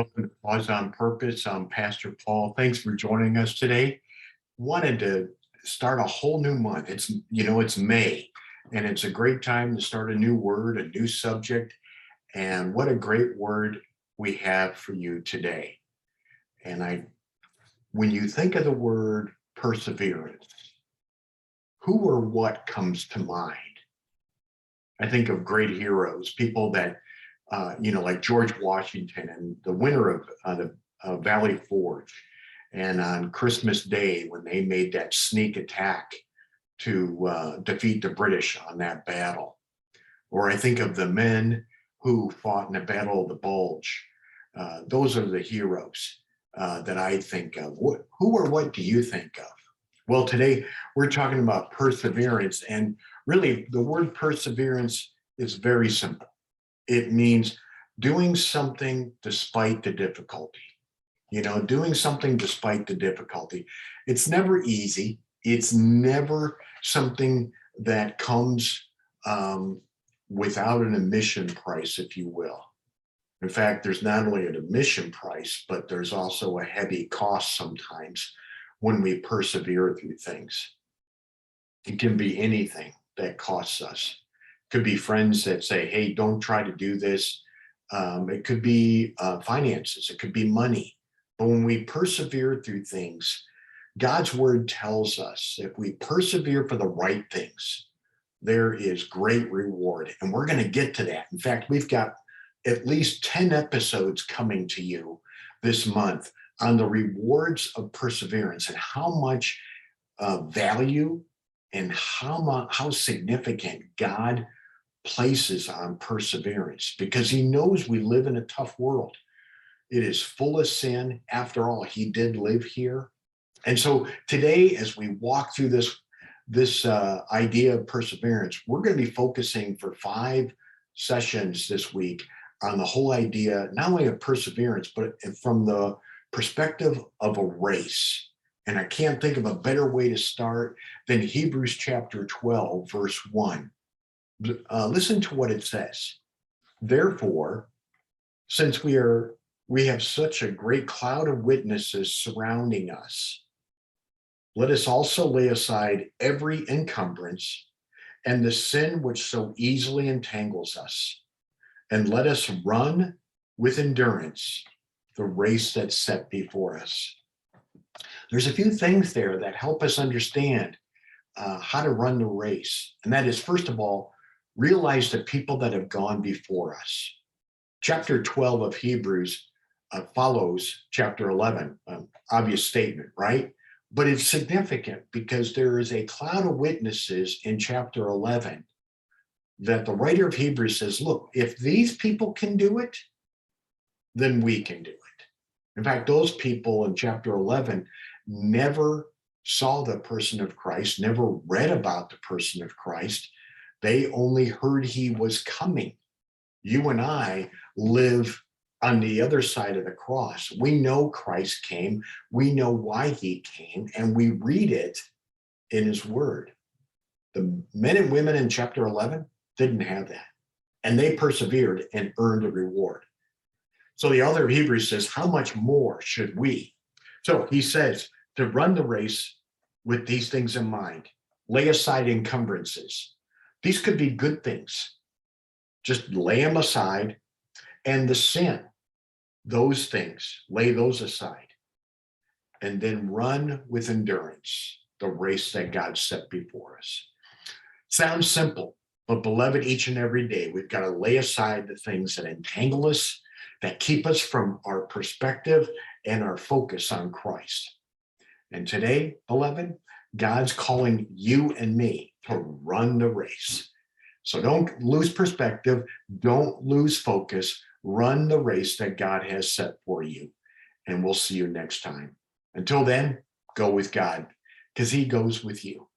Welcome to Pause on Purpose. I'm Pastor Paul. Thanks for joining us today. Wanted to start a whole new month. It's May, and it's a great time to start a new word, a new subject. And what a great word we have for you today. When you think of the word perseverance, who or what comes to mind? I think of great heroes, people that like George Washington and the winner of the Valley Forge, and on Christmas Day when they made that sneak attack to defeat the British on that battle. Or I think of the men who fought in the Battle of the Bulge. Those are the heroes that I think of. Who or what do you think of? Well, today we're talking about perseverance, and really the word perseverance is very simple. It means doing something despite the difficulty. Doing something despite the difficulty. It's never easy. It's never something that comes without an admission price, if you will. In fact, there's not only an admission price, but there's also a heavy cost sometimes when we persevere through things. It can be anything that costs us. Could be friends that say, hey, don't try to do this. It could be finances, it could be money. But when we persevere through things, God's word tells us if we persevere for the right things, there is great reward. And we're going to get to that. In fact, we've got at least 10 episodes coming to you this month on the rewards of perseverance and how much value and how significant God places on perseverance, because he knows we live in a tough world. It is full of sin. After all, he did live here. And so today, as we walk through this idea of perseverance, we're going to be focusing for 5 sessions this week on the whole idea, not only of perseverance, but from the perspective of a race. And I can't think of a better way to start than Hebrews chapter 12, verse 1. Listen to what it says. Therefore, since we have such a great cloud of witnesses surrounding us, let us also lay aside every encumbrance and the sin which so easily entangles us, and let us run with endurance the race that's set before us. There's a few things there that help us understand how to run the race. And that is, first of all, realize the people that have gone before us. Chapter 12 of Hebrews follows chapter 11, obvious statement, right? But it's significant because there is a cloud of witnesses in chapter 11 that the writer of Hebrews says, look, if these people can do it, then we can do it. In fact, those people in chapter 11 never saw the person of Christ, never read about the person of Christ. They only heard he was coming. You and I live on the other side of the cross. We know Christ came. We know why he came, and we read it in his word. The men and women in chapter 11 didn't have that, and they persevered and earned a reward. So the author of Hebrews says, how much more should we? So he says to run the race with these things in mind, lay aside encumbrances. These could be good things. Just lay them aside. And the sin, those things, lay those aside. And then run with endurance the race that God set before us. Sounds simple, but beloved, each and every day, we've got to lay aside the things that entangle us, that keep us from our perspective and our focus on Christ. And today, beloved, God's calling you and me to run the race. So don't lose perspective. Don't lose focus. Run the race that God has set for you. And we'll see you next time. Until then, go with God, because he goes with you.